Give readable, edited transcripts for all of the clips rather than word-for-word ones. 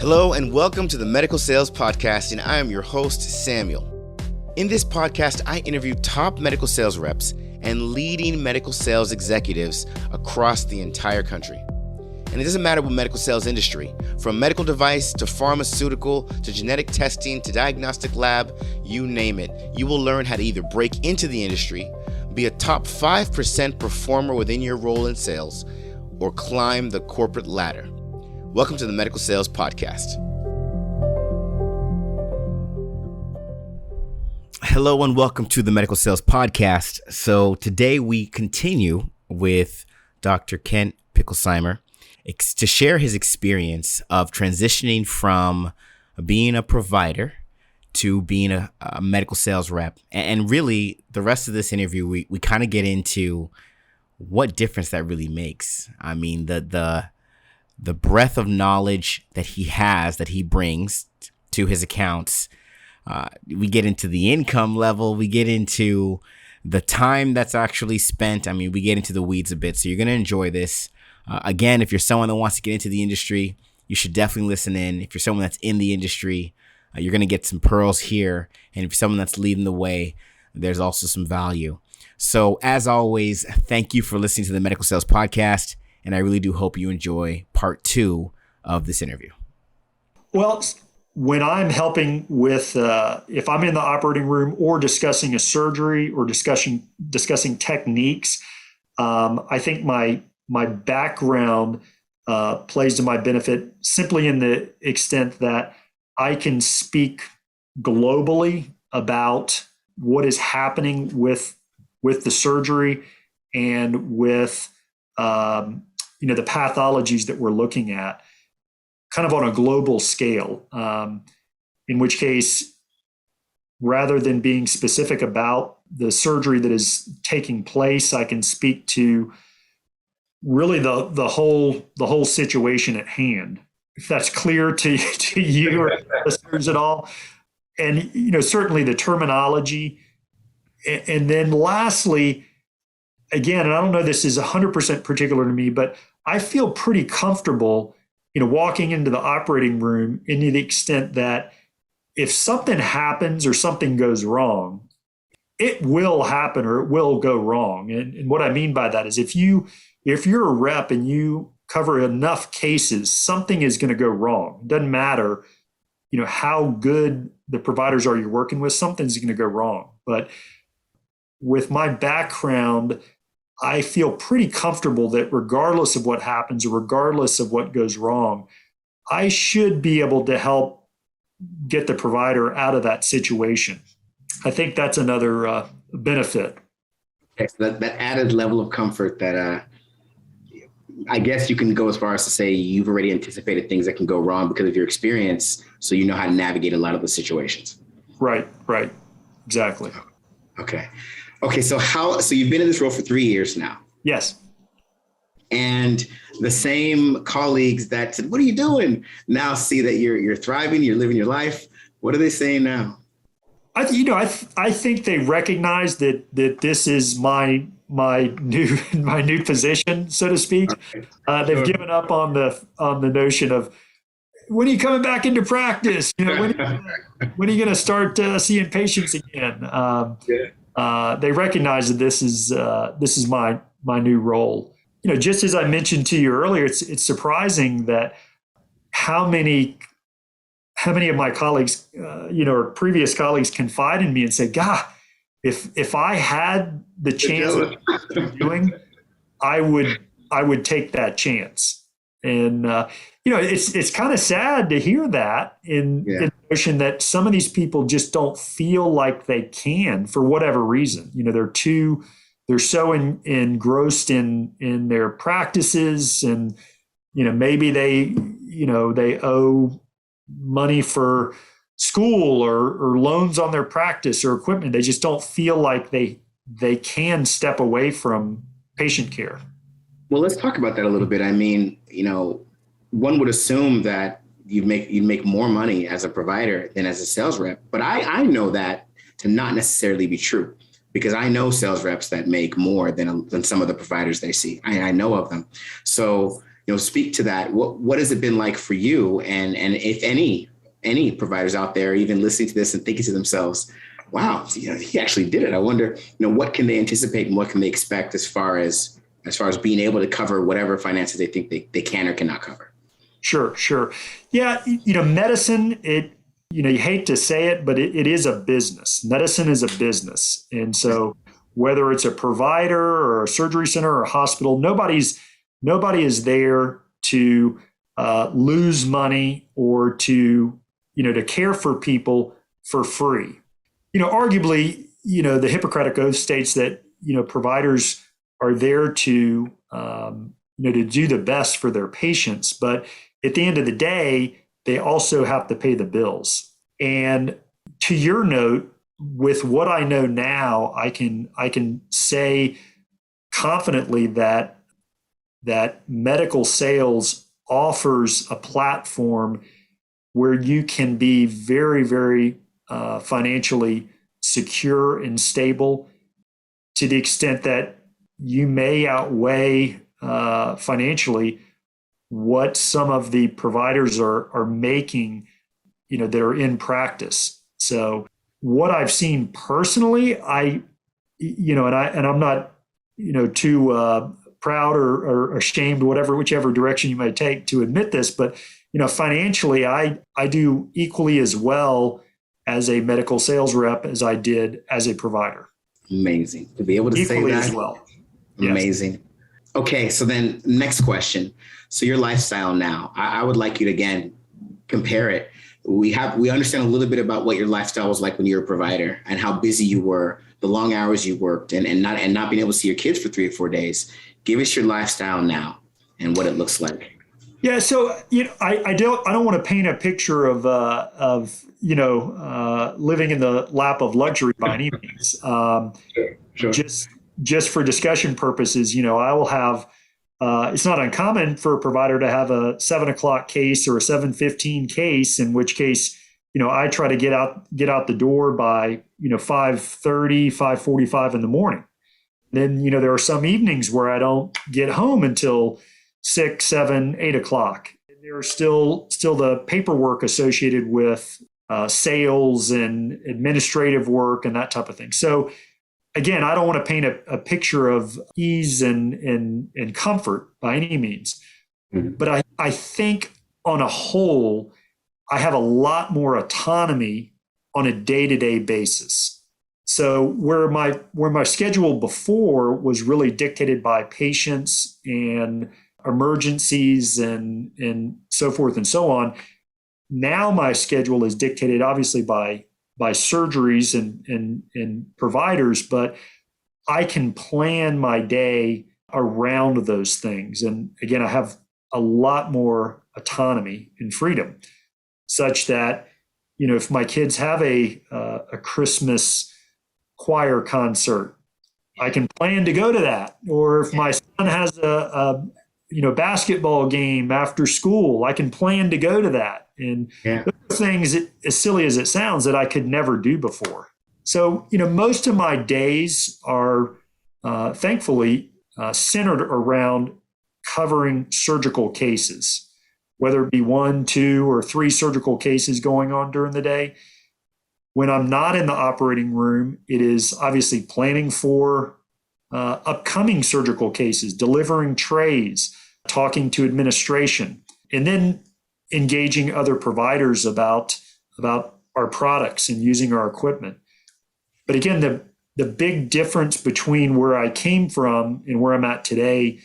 Hello and welcome to the Medical Sales Podcast, and I am your host, Samuel. In this podcast, I interview top medical sales reps and leading medical sales executives across the entire country. And it doesn't matter what medical sales industry, from medical device to pharmaceutical to genetic testing to diagnostic lab, you name it. You will learn how to either break into the industry, be a top 5% performer within your role in sales, or climb the corporate ladder. Welcome to the Medical Sales Podcast. Hello and welcome to the Medical Sales Podcast. So today we continue with Dr. Kent Picklesimer to share his experience of transitioning from being a provider to being a medical sales rep. And really, the rest of this interview, we kind of get into what difference that really makes. I mean, the breadth of knowledge that he has, that he brings to his accounts. We get into the income level. We get into the time that's actually spent. I mean, we get into the weeds a bit. So you're going to enjoy this. Again, if you're someone that wants to get into the industry, you should definitely listen in. If you're someone that's in the industry, you're going to get some pearls here. And if you're someone that's leading the way, there's also some value. So as always, thank you for listening to the Medical Sales Podcast. And I really do hope you enjoy part 2 of this interview. Well, when I'm helping with, if I'm in the operating room or discussing a surgery or discussing techniques, I think my background plays to my benefit simply in the extent that I can speak globally about what is happening with the surgery and with the pathologies that we're looking at kind of on a global scale, in which case, rather than being specific about the surgery that is taking place, I can speak to really the whole situation at hand. If that's clear to you or listeners at all. And, certainly the terminology. And then lastly, again, and I don't know this is 100% particular to me, but I feel pretty comfortable, walking into the operating room into the extent that if something happens or something goes wrong, it will happen or it will go wrong. And what I mean by that is if you're a rep and you cover enough cases, something is going to go wrong. It doesn't matter, how good the providers are you're working with, something's going to go wrong. But with my background, I feel pretty comfortable that regardless of what happens or regardless of what goes wrong, I should be able to help get the provider out of that situation. I think that's another benefit. Okay, so that added level of comfort that I guess you can go as far as to say you've already anticipated things that can go wrong because of your experience, so you know how to navigate a lot of the situations. Right, exactly. Okay, so you've been in this role for 3 years now. Yes. And the same colleagues that said, "What are you doing?" now see that you're thriving, you're living your life. What are they saying now? I think they recognize that this is my new position, so to speak. Okay. They've given up on the notion of when are you coming back into practice? When are you going to start seeing patients again? They recognize that this is my new role. Just as I mentioned to you earlier, it's surprising that how many of my colleagues, or previous colleagues, confide in me and say, "God, if I had the chance of doing, I would take that chance." And it's kind of sad to hear that in the notion that some of these people just don't feel like they can for whatever reason. They're so engrossed in their practices, and maybe they owe money for school or loans on their practice or equipment. They just don't feel like they can step away from patient care. Well, let's talk about that a little bit. I mean, one would assume that you'd make more money as a provider than as a sales rep, but I know that to not necessarily be true, because I know sales reps that make more than some of the providers they see. I know of them. So speak to that. What has it been like for you? And if any providers out there even listening to this and thinking to themselves, wow, he actually did it. I wonder, what can they anticipate and what can they expect as far as being able to cover whatever finances they think they can or cannot cover? Sure. Yeah. Medicine, you hate to say it, but it is a business. Medicine is a business. And so whether it's a provider or a surgery center or a hospital, nobody is there to lose money or to care for people for free. Arguably, the Hippocratic Oath states that, providers are there to do the best for their patients. But at the end of the day, they also have to pay the bills. And to your note, with what I know now, I can say confidently that medical sales offers a platform where you can be very, very financially secure and stable, to the extent that you may outweigh financially what some of the providers are making, that are in practice. So what I've seen personally, I'm not, too proud or ashamed, whichever direction you may take to admit this, but financially, I do equally as well as a medical sales rep as I did as a provider. Amazing to be able to equally say that as well. Amazing. Yes. Okay, so then next question. So your lifestyle now, I would like you to again compare it. We understand a little bit about what your lifestyle was like when you were a provider and how busy you were, the long hours you worked, and not being able to see your kids for 3 or 4 days. Give us your lifestyle now and what it looks like. Yeah, so I don't want to paint a picture of living in the lap of luxury by any means. Sure. Just for discussion purposes, I will have. It's not uncommon for a provider to have a 7 o'clock case or a 7:15 case, in which case, I try to get out the door by 5:30, 5:45 in the morning. Then there are some evenings where I don't get home until 6, 7, 8 o'clock. There's still the paperwork associated with sales and administrative work and that type of thing. So again, I don't want to paint a picture of ease and comfort by any means. Mm-hmm. But I think on a whole, I have a lot more autonomy on a day-to-day basis. So where my schedule before was really dictated by patients and emergencies and so forth and so on, now my schedule is dictated obviously by surgeries and providers, but I can plan my day around those things. And again, I have a lot more autonomy and freedom, such that, if my kids have a Christmas choir concert, I can plan to go to that. Or if my son has a basketball game after school, I can plan to go to that. And those things, as silly as it sounds, that I could never do before. So, most of my days are thankfully centered around covering surgical cases, whether it be 1, 2, or 3 surgical cases going on during the day. When I'm not in the operating room, it is obviously planning for upcoming surgical cases, delivering trays, talking to administration, and then engaging other providers about our products and using our equipment. But again, the big difference between where I came from and where I'm at today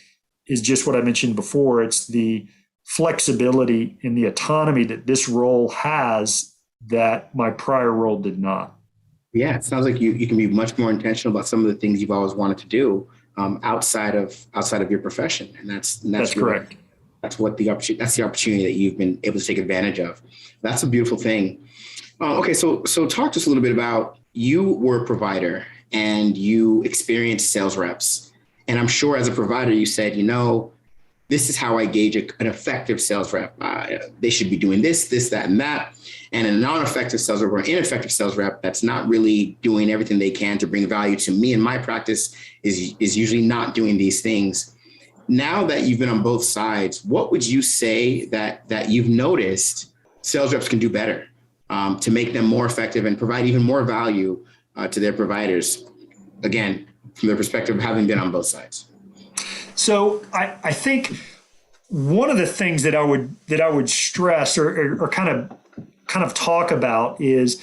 is just what I mentioned before. It's the flexibility and the autonomy that this role has that my prior role did not. Yeah, it sounds like you can be much more intentional about some of the things you've always wanted to do outside of your profession, and that's correct. That's the opportunity that you've been able to take advantage of. That's a beautiful thing. Okay, so talk to us a little bit about, you were a provider and you experienced sales reps, and I'm sure as a provider you said, this is how I gauge an effective sales rep. They should be doing this, that, and that. And a non-effective sales rep or an ineffective sales rep that's not really doing everything they can to bring value to me and my practice is usually not doing these things. now that you've been on both sides, what would you say that you've noticed sales reps can do better to make them more effective and provide even more value to their providers? Again, from the perspective of having been on both sides. So I think one of the things that I would stress or kind of talk about is,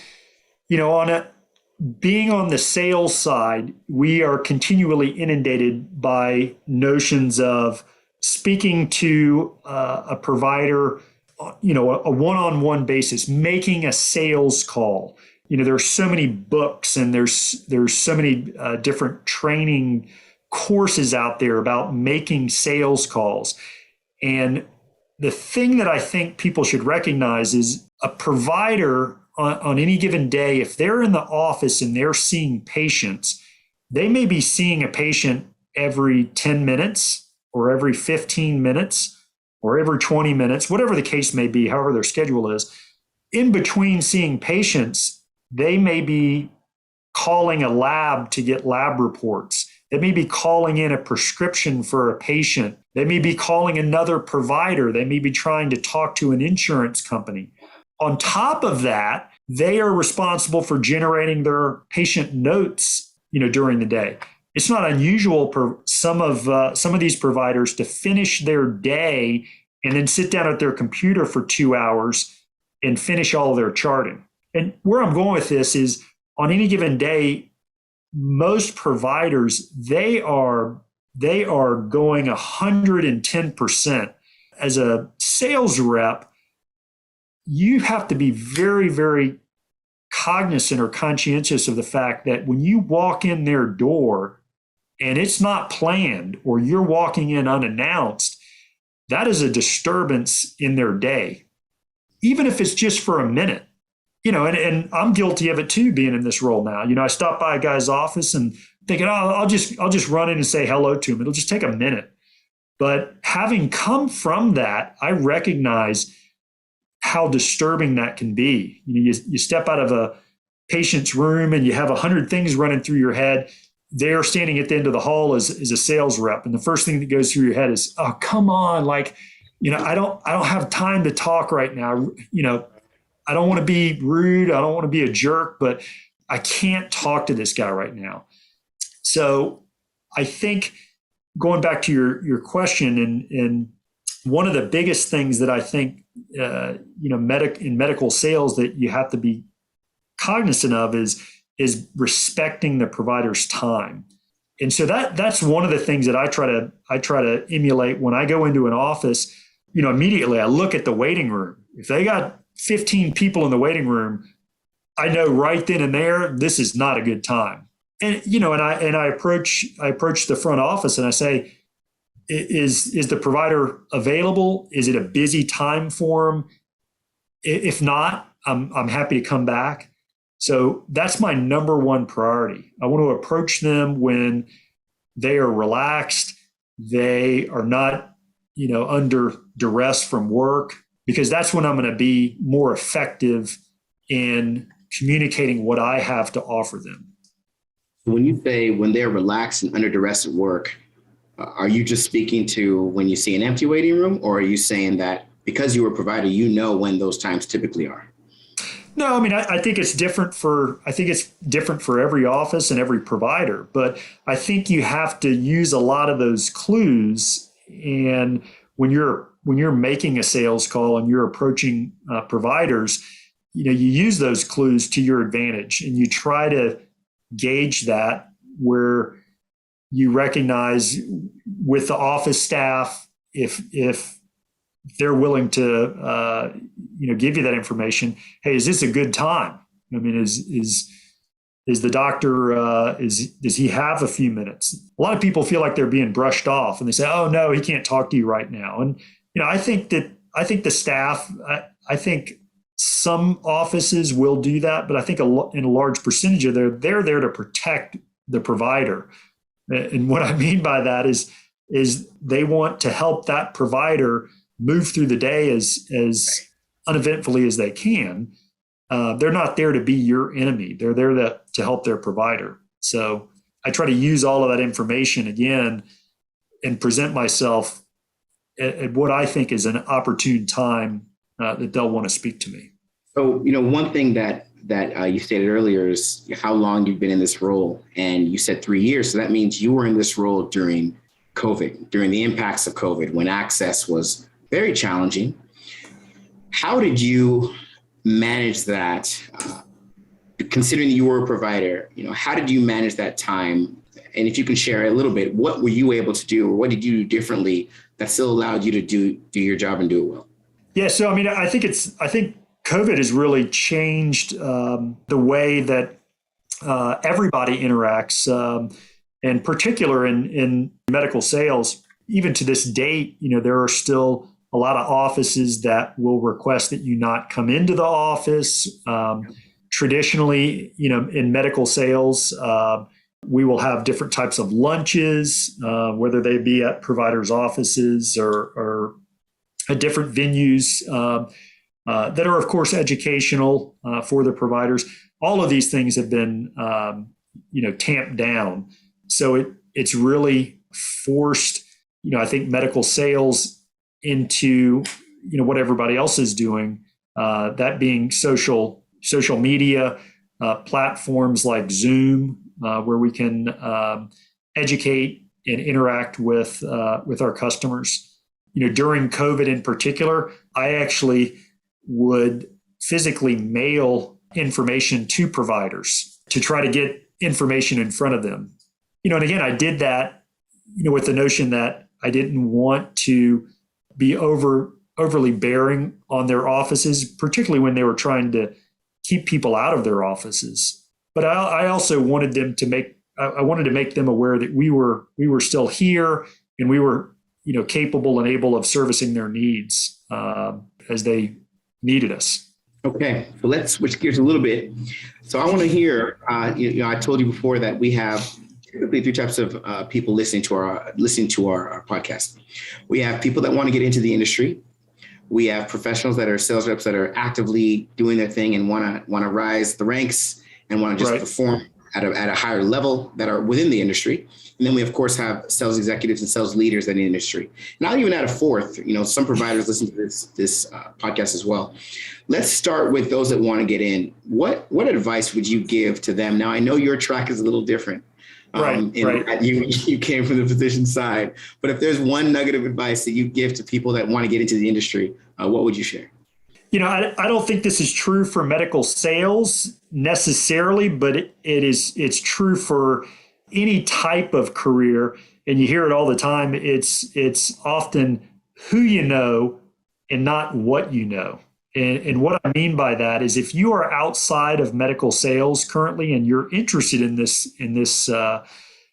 being on the sales side, we are continually inundated by notions of speaking to a provider, a one-on-one basis, making a sales call. There's so many books and there's so many different training courses out there about making sales calls. And the thing that I think people should recognize is a provider on any given day, if they're in the office and they're seeing patients, they may be seeing a patient every 10 minutes or every 15 minutes or every 20 minutes, whatever the case may be, however their schedule is. In between seeing patients, they may be calling a lab to get lab reports. They may be calling in a prescription for a patient. They may be calling another provider. They may be trying to talk to an insurance company. On top of that, they are responsible for generating their patient notes, during the day. It's not unusual for some of these providers to finish their day and then sit down at their computer for 2 hours and finish all of their charting. And where I'm going with this is, on any given day, most providers, they are going 110%. As a sales rep, you have to be very, very cognizant or conscientious of the fact that when you walk in their door and it's not planned, or you're walking in unannounced, that is a disturbance in their day, even if it's just for a minute. And I'm guilty of it too, being in this role now. I stop by a guy's office and thinking, I'll just run in and say hello to him. It'll just take a minute. But having come from that, I recognize how disturbing that can be. You step out of a patient's room and you have 100 things running through your head. They're standing at the end of the hall as a sales rep, and the first thing that goes through your head is, "Oh, come on! I don't have time to talk right now. I don't want to be rude. I don't want to be a jerk, but I can't talk to this guy right now." So I think, going back to your question, and one of the biggest things that I think, in medical sales that you have to be cognizant of is respecting the provider's time. And so that's one of the things that I try to emulate when I go into an office. Immediately I look at the waiting room. If they got 15 people in the waiting room, I know right then and there, this is not a good time. And I approach the front office and I say, is the provider available? Is it a busy time for them? If not, I'm happy to come back. So that's my number one priority. I want to approach them when they are relaxed. They are not, under duress from work, because that's when I'm going to be more effective in communicating what I have to offer them. When you say when they're relaxed and under duress at work, are you just speaking to when you see an empty waiting room, or are you saying that because you were a provider, when those times typically are? No, I think it's different for every office and every provider, but I think you have to use a lot of those clues. And when you're making a sales call and you're approaching providers, you use those clues to your advantage, and you try to gauge that, where you recognize with the office staff, if they're willing to give you that information. Hey, is this a good time? Is the doctor does he have a few minutes? A lot of people feel like they're being brushed off, and they say, "Oh no, he can't talk to you right now." And I think the staff, I think some offices will do that, but I think in a large percentage of they're there to protect the provider. And what I mean by that is they want to help that provider move through the day as uneventfully as they can. They're not there to be your enemy. They're there to help their provider. So I try to use all of that information, again, and present myself at what I think is an opportune time that they'll want to speak to me. So, one thing that you stated earlier is how long you've been in this role, and you said 3 years. So that means you were in this role during COVID, during the impacts of COVID, when access was very challenging. How did you manage that? Considering that you were a provider, how did you manage that time? And if you can share a little bit, what were you able to do, or what did you do differently that still allowed you to do your job and do it well? Yeah, so I think COVID has really changed the way that everybody interacts, and particular in medical sales. Even to this date, there are still a lot of offices that will request that you not come into the office. Traditionally, in medical sales, we will have different types of lunches, whether they be at providers' offices or at different venues that are, of course, educational for the providers. All of these things have been, tamped down. So it's really forced, I think, medical sales into, what everybody else is doing, that being social media, platforms like Zoom, where we can educate and interact with our customers. During COVID in particular, I actually would physically mail information to providers to try to get information in front of them. And again, I did that, with the notion that I didn't want to be overly bearing on their offices, particularly when they were trying to keep people out of their offices. But I also wanted them to make them aware that we were still here, and we were, capable and able of servicing their needs as they needed us. Okay, so let's switch gears a little bit. So I want to hear, I told you before that we have typically three types of people listening to our podcast. We have people that want to get into the industry. We have professionals that are sales reps that are actively doing their thing and want to rise the ranks and want to just perform at a higher level that are within the industry. And then we, of course, have sales executives and sales leaders in the industry. And I'll even add a fourth. Some providers listen to this podcast as well. Let's start with those that want to get in. What advice would you give to them? Now, I know your track is a little different. Right. You came from the physician side. But if there's one nugget of advice that you give to people that want to get into the industry, what would you share? I don't think this is true for medical sales necessarily, but it's true for any type of career. And you hear it all the time. It's often who you know and not what you know. And what I mean by that is, if you are outside of medical sales currently and you're interested in this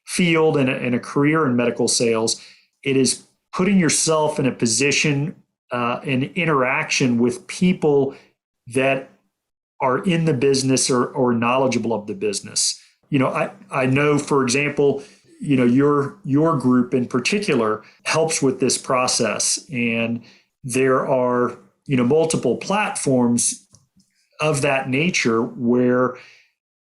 field and a career in medical sales, it is putting yourself in a position and interaction with people that are in the business or knowledgeable of the business. I know, for example, your group in particular helps with this process, and there are multiple platforms of that nature where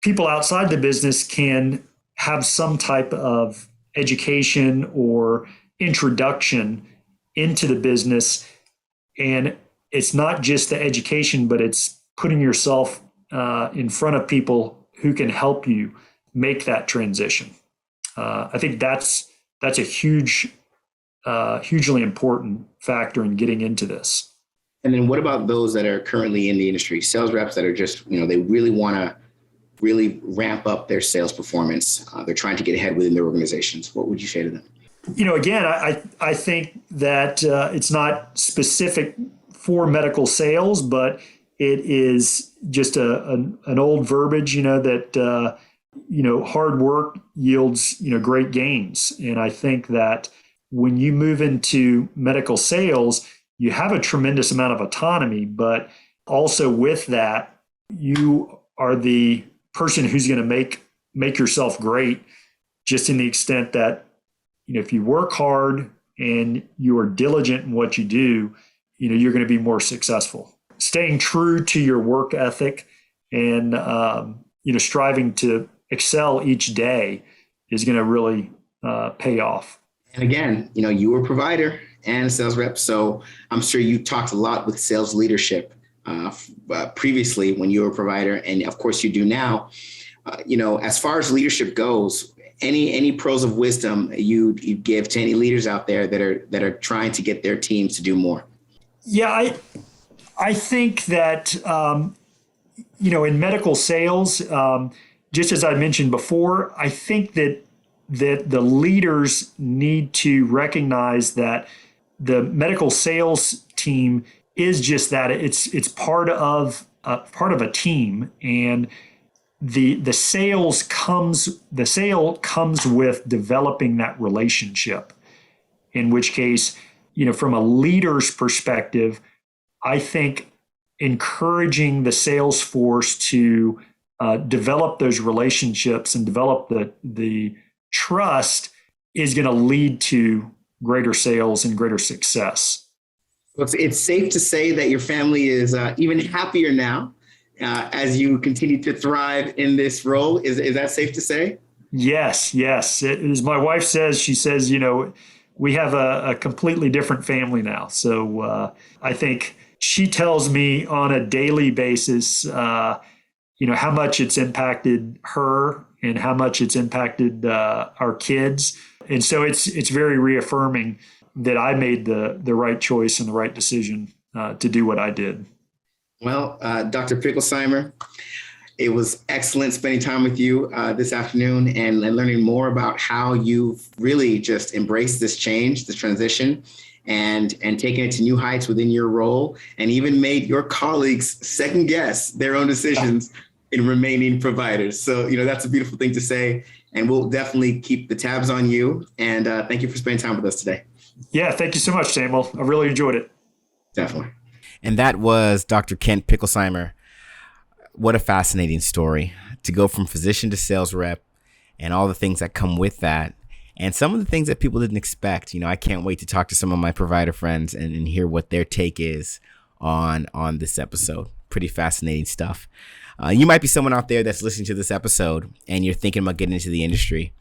people outside the business can have some type of education or introduction into the business. And it's not just the education, but it's putting yourself in front of people who can help you make that transition. I think that's a hugely important factor in getting into this. And then what about those that are currently in the industry, sales reps that are just, they really want to really ramp up their sales performance. They're trying to get ahead within their organizations. What would you say to them? Again, I think that it's not specific for medical sales, but it is just an old verbiage, that, hard work yields, great gains. And I think that when you move into medical sales, you have a tremendous amount of autonomy, but also with that, you are the person who's going to make yourself great, just in the extent that, if you work hard and you are diligent in what you do, you're going to be more successful. Staying true to your work ethic and, striving to excel each day is going to really pay off. And again, you were a provider and a sales rep, so I'm sure you talked a lot with sales leadership previously when you were a provider, and of course you do now. As far as leadership goes, any pearls of wisdom you give to any leaders out there that are trying to get their teams to do more? Yeah, I think that in medical sales, just as I mentioned before, I think that the leaders need to recognize that the medical sales team is just that. It's part of a team, and the sale comes with developing that relationship. In which case, from a leader's perspective, I think encouraging the sales force to develop those relationships and develop the trust is going to lead to greater sales and greater success. It's safe to say that your family is even happier now as you continue to thrive in this role. Is that safe to say? Yes. As my wife says, she says, we have a completely different family now. So I think she tells me on a daily basis, how much it's impacted her and how much it's impacted our kids. And so it's very reaffirming that I made the right choice and the right decision to do what I did. Well, Dr. Picklesimer, it was excellent spending time with you this afternoon and learning more about how you've really just embraced this change, this transition, and taken it to new heights within your role, and even made your colleagues second guess their own decisions in remaining providers. So, that's a beautiful thing to say, and we'll definitely keep the tabs on you. And thank you for spending time with us today. Yeah, thank you so much, Samuel. I really enjoyed it. Definitely. And that was Dr. Kent Picklesimer. What a fascinating story to go from physician to sales rep and all the things that come with that. And some of the things that people didn't expect. I can't wait to talk to some of my provider friends and hear what their take is on this episode. Pretty fascinating stuff. You might be someone out there that's listening to this episode and you're thinking about getting into the industry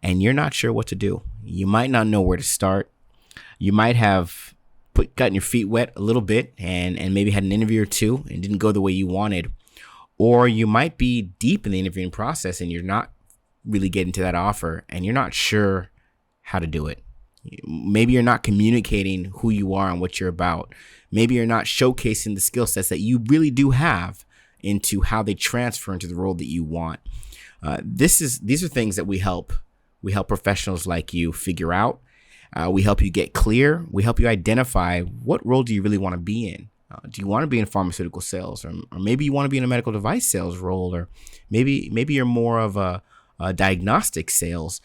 and you're not sure what to do. You might not know where to start. You might have gotten your feet wet a little bit and maybe had an interview or two and didn't go the way you wanted. Or you might be deep in the interviewing process and you're not really getting to that offer and you're not sure how to do it. Maybe you're not communicating who you are and what you're about. Maybe you're not showcasing the skill sets that you really do have into how they transfer into the role that you want. These are things that we help professionals like you figure out. We help you get clear. We help you identify what role do you really want to be in. Do you want to be in pharmaceutical sales, or maybe you want to be in a medical device sales role, or maybe you're more of a diagnostic sales,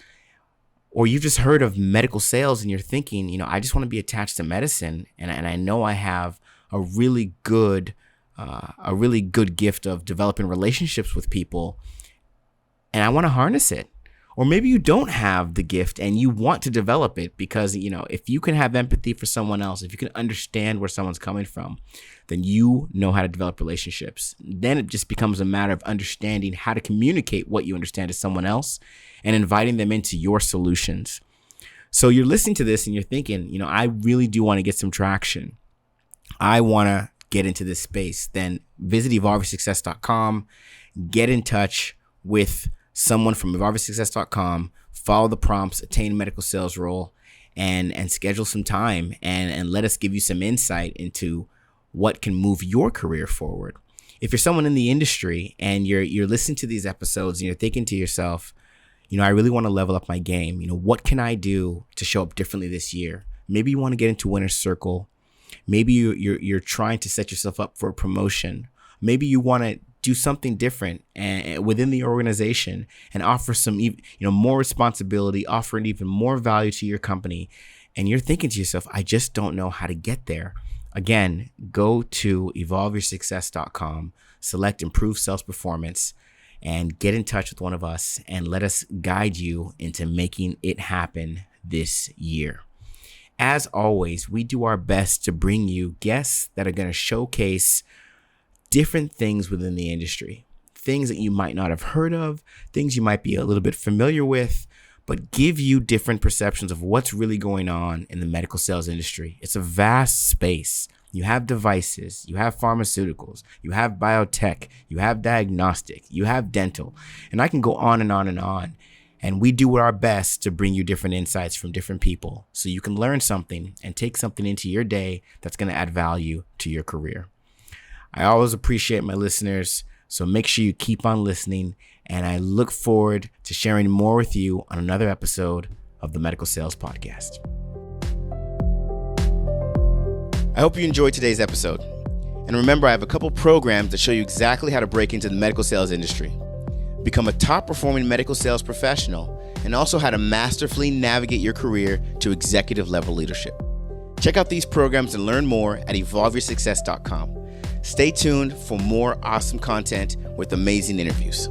or you've just heard of medical sales and you're thinking, I just want to be attached to medicine, and I know I have a really good gift of developing relationships with people, and I want to harness it. Or maybe you don't have the gift and you want to develop it because, if you can have empathy for someone else, if you can understand where someone's coming from, then you know how to develop relationships. Then it just becomes a matter of understanding how to communicate what you understand to someone else and inviting them into your solutions. So you're listening to this and you're thinking, I really do want to get some traction. I want to get into this space. Then visit evolveyoursuccess.com, get in touch with someone from evolveyoursuccess.com, follow the prompts, attain a medical sales role, and schedule some time and let us give you some insight into what can move your career forward. If you're someone in the industry and you're listening to these episodes and you're thinking to yourself, I really want to level up my game. What can I do to show up differently this year? Maybe you want to get into winner's circle. Maybe you're trying to set yourself up for a promotion. Maybe you want to do something different within the organization and offer some, more responsibility, offer even more value to your company. And you're thinking to yourself, I just don't know how to get there. Again, go to evolveyoursuccess.com, select improve sales performance, and get in touch with one of us and let us guide you into making it happen this year. As always, we do our best to bring you guests that are going to showcase different things within the industry, things that you might not have heard of, things you might be a little bit familiar with, but give you different perceptions of what's really going on in the medical sales industry. It's a vast space. You have devices, you have pharmaceuticals, you have biotech, you have diagnostic, you have dental, and I can go on and on and on. And we do our best to bring you different insights from different people so you can learn something and take something into your day that's going to add value to your career. I always appreciate my listeners, so make sure you keep on listening, and I look forward to sharing more with you on another episode of the Medical Sales Podcast. I hope you enjoyed today's episode. And remember, I have a couple programs that show you exactly how to break into the medical sales industry, become a top-performing medical sales professional, and also how to masterfully navigate your career to executive level leadership. Check out these programs and learn more at evolveyoursuccess.com. Stay tuned for more awesome content with amazing interviews.